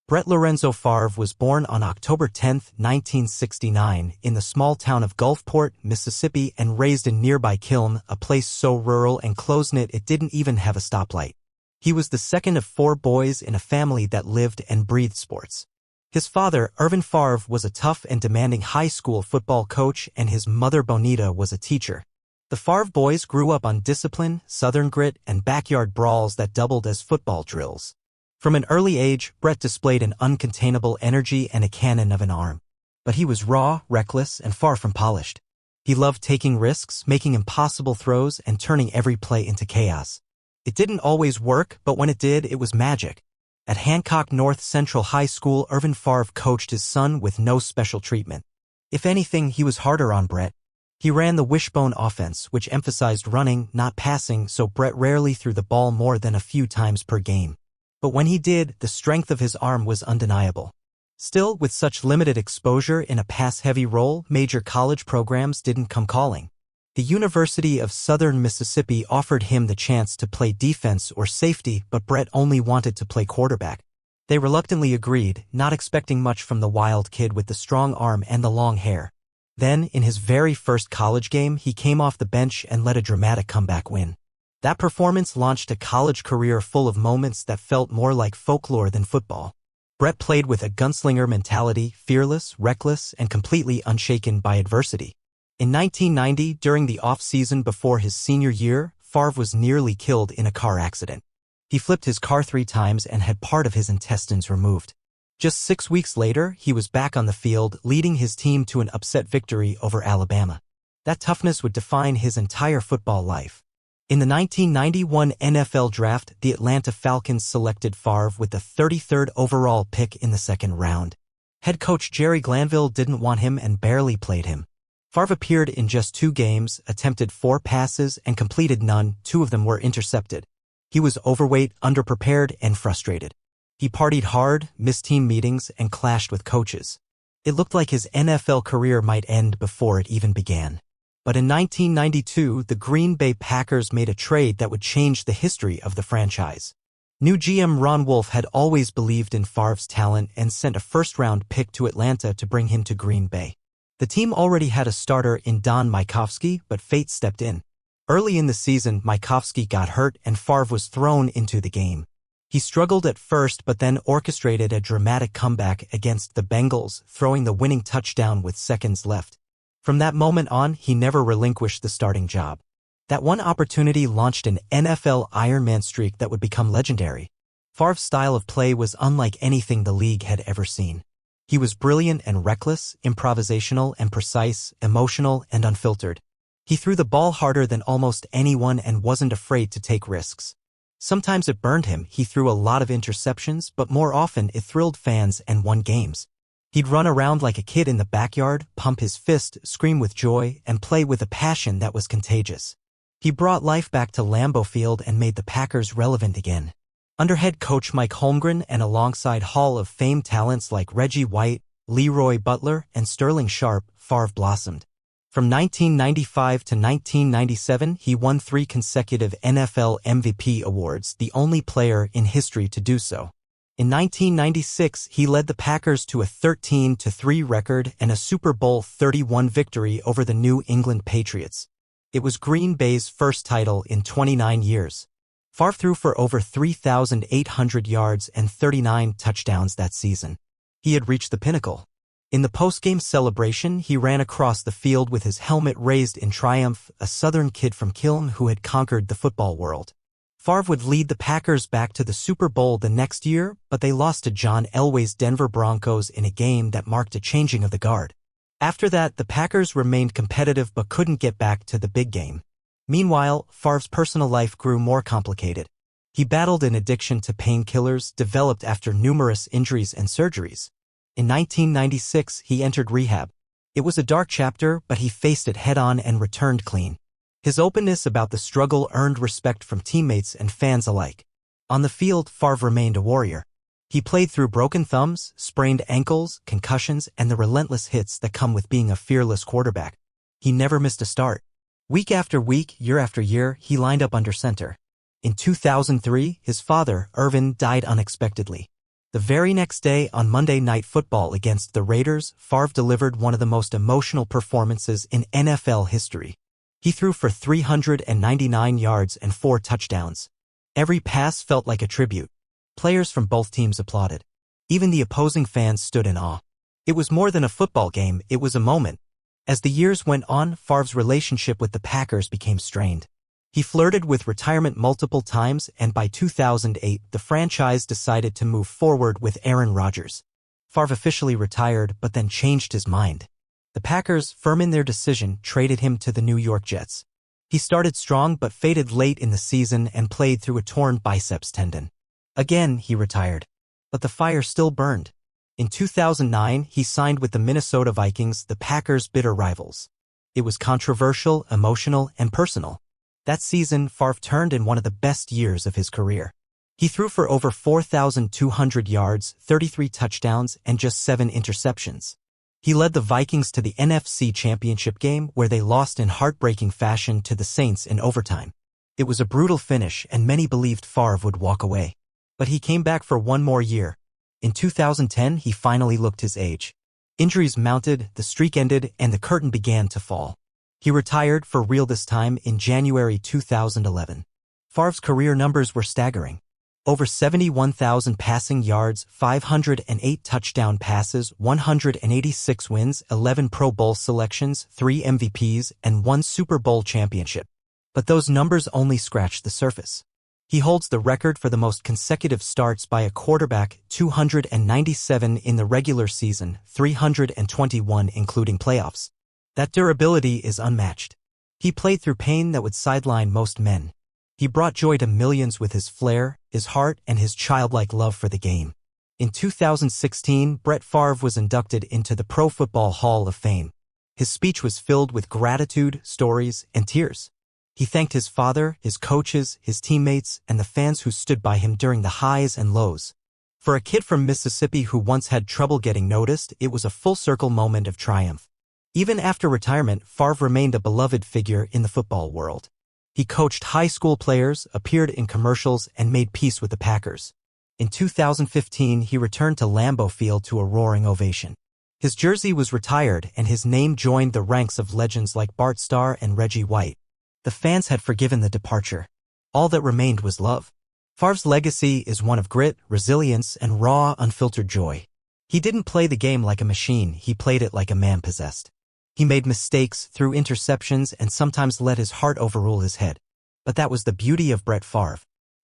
Brett Lorenzo Favre was born on October 10, 1969, in the small town of Gulfport, Mississippi, and raised in nearby Kiln, a place so rural and close-knit it didn't even have a stoplight. He was the second of 4 boys in a family that lived and breathed sports. His father, Irvin Favre, was a tough and demanding high school football coach, and his mother, Bonita, was a teacher. The Favre boys grew up on discipline, Southern grit, and backyard brawls that doubled as football drills. From an early age, Brett displayed an uncontainable energy and a cannon of an arm. But he was raw, reckless, and far from polished. He loved taking risks, making impossible throws, and turning every play into chaos. It didn't always work, but when it did, it was magic. At Hancock North Central High School, Irvin Favre coached his son with no special treatment. If anything, he was harder on Brett. He ran the wishbone offense, which emphasized running, not passing, so Brett rarely threw the ball more than a few times per game. But when he did, the strength of his arm was undeniable. Still, with such limited exposure in a pass-heavy role, major college programs didn't come calling. The University of Southern Mississippi offered him the chance to play defense or safety, but Brett only wanted to play quarterback. They reluctantly agreed, not expecting much from the wild kid with the strong arm and the long hair. Then, in his very first college game, he came off the bench and led a dramatic comeback win. That performance launched a college career full of moments that felt more like folklore than football. Brett played with a gunslinger mentality, fearless, reckless, and completely unshaken by adversity. In 1990, during the off-season before his senior year, Favre was nearly killed in a car accident. He flipped his car 3 times and had part of his intestines removed. Just 6 weeks later, he was back on the field, leading his team to an upset victory over Alabama. That toughness would define his entire football life. In the 1991 NFL Draft, the Atlanta Falcons selected Favre with the 33rd overall pick in the 2nd round. Head coach Jerry Glanville didn't want him and barely played him. Favre appeared in just 2 games, attempted 4 passes, and completed none. 2 of them were intercepted. He was overweight, underprepared, and frustrated. He partied hard, missed team meetings, and clashed with coaches. It looked like his NFL career might end before it even began. But in 1992, the Green Bay Packers made a trade that would change the history of the franchise. New GM Ron Wolf had always believed in Favre's talent and sent a first-round pick to Atlanta to bring him to Green Bay. The team already had a starter in Don Majkowski, but fate stepped in. Early in the season, Majkowski got hurt and Favre was thrown into the game. He struggled at first but then orchestrated a dramatic comeback against the Bengals, throwing the winning touchdown with seconds left. From that moment on, he never relinquished the starting job. That one opportunity launched an NFL Ironman streak that would become legendary. Favre's style of play was unlike anything the league had ever seen. He was brilliant and reckless, improvisational and precise, emotional and unfiltered. He threw the ball harder than almost anyone and wasn't afraid to take risks. Sometimes it burned him. He threw a lot of interceptions, but more often it thrilled fans and won games. He'd run around like a kid in the backyard, pump his fist, scream with joy, and play with a passion that was contagious. He brought life back to Lambeau Field and made the Packers relevant again. Under head coach Mike Holmgren and alongside Hall of Fame talents like Reggie White, Leroy Butler, and Sterling Sharp, Favre blossomed. From 1995 to 1997, he won 3 consecutive NFL MVP awards, the only player in history to do so. In 1996, he led the Packers to a 13-3 record and a Super Bowl 31 victory over the New England Patriots. It was Green Bay's first title in 29 years. Favre threw for over 3,800 yards and 39 touchdowns that season. He had reached the pinnacle. In the post-game celebration, he ran across the field with his helmet raised in triumph, a Southern kid from Kiln who had conquered the football world. Favre would lead the Packers back to the Super Bowl the next year, but they lost to John Elway's Denver Broncos in a game that marked a changing of the guard. After that, the Packers remained competitive but couldn't get back to the big game. Meanwhile, Favre's personal life grew more complicated. He battled an addiction to painkillers developed after numerous injuries and surgeries. In 1996, he entered rehab. It was a dark chapter, but he faced it head-on and returned clean. His openness about the struggle earned respect from teammates and fans alike. On the field, Favre remained a warrior. He played through broken thumbs, sprained ankles, concussions, and the relentless hits that come with being a fearless quarterback. He never missed a start. Week after week, year after year, he lined up under center. In 2003, his father, Irvin, died unexpectedly. The very next day on Monday Night Football against the Raiders, Favre delivered one of the most emotional performances in NFL history. He threw for 399 yards and 4 touchdowns. Every pass felt like a tribute. Players from both teams applauded. Even the opposing fans stood in awe. It was more than a football game, it was a moment. As the years went on, Favre's relationship with the Packers became strained. He flirted with retirement multiple times, and by 2008, the franchise decided to move forward with Aaron Rodgers. Favre officially retired, but then changed his mind. The Packers, firm in their decision, traded him to the New York Jets. He started strong but faded late in the season and played through a torn biceps tendon. Again, he retired. But the fire still burned. In 2009, he signed with the Minnesota Vikings, the Packers' bitter rivals. It was controversial, emotional, and personal. That season, Favre turned in one of the best years of his career. He threw for over 4,200 yards, 33 touchdowns, and just 7 interceptions. He led the Vikings to the NFC Championship game, where they lost in heartbreaking fashion to the Saints in overtime. It was a brutal finish, and many believed Favre would walk away. But he came back for one more year. In 2010, he finally looked his age. Injuries mounted, the streak ended, and the curtain began to fall. He retired for real this time in January 2011. Favre's career numbers were staggering. Over 71,000 passing yards, 508 touchdown passes, 186 wins, 11 Pro Bowl selections, 3 MVPs, and 1 Super Bowl championship. But those numbers only scratch the surface. He holds the record for the most consecutive starts by a quarterback, 297 in the regular season, 321 including playoffs. That durability is unmatched. He played through pain that would sideline most men. He brought joy to millions with his flair, his heart, and his childlike love for the game. In 2016, Brett Favre was inducted into the Pro Football Hall of Fame. His speech was filled with gratitude, stories, and tears. He thanked his father, his coaches, his teammates, and the fans who stood by him during the highs and lows. For a kid from Mississippi who once had trouble getting noticed, it was a full-circle moment of triumph. Even after retirement, Favre remained a beloved figure in the football world. He coached high school players, appeared in commercials, and made peace with the Packers. In 2015, he returned to Lambeau Field to a roaring ovation. His jersey was retired, and his name joined the ranks of legends like Bart Starr and Reggie White. The fans had forgiven the departure. All that remained was love. Favre's legacy is one of grit, resilience, and raw, unfiltered joy. He didn't play the game like a machine, he played it like a man possessed. He made mistakes, threw interceptions, and sometimes let his heart overrule his head. But that was the beauty of Brett Favre.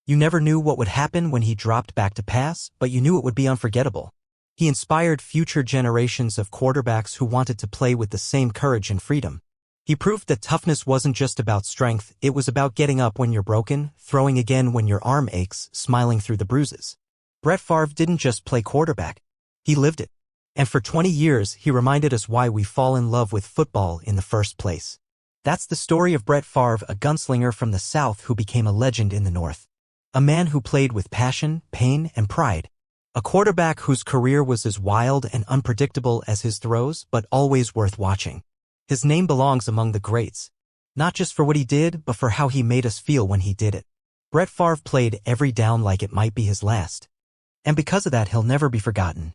You never knew what would happen when he dropped back to pass, but you knew it would be unforgettable. He inspired future generations of quarterbacks who wanted to play with the same courage and freedom. He proved that toughness wasn't just about strength, it was about getting up when you're broken, throwing again when your arm aches, smiling through the bruises. Brett Favre didn't just play quarterback. He lived it. And for 20 years, he reminded us why we fall in love with football in the first place. That's the story of Brett Favre, a gunslinger from the South who became a legend in the North. A man who played with passion, pain, and pride. A quarterback whose career was as wild and unpredictable as his throws, but always worth watching. His name belongs among the greats. Not just for what he did, but for how he made us feel when he did it. Brett Favre played every down like it might be his last. And because of that, he'll never be forgotten.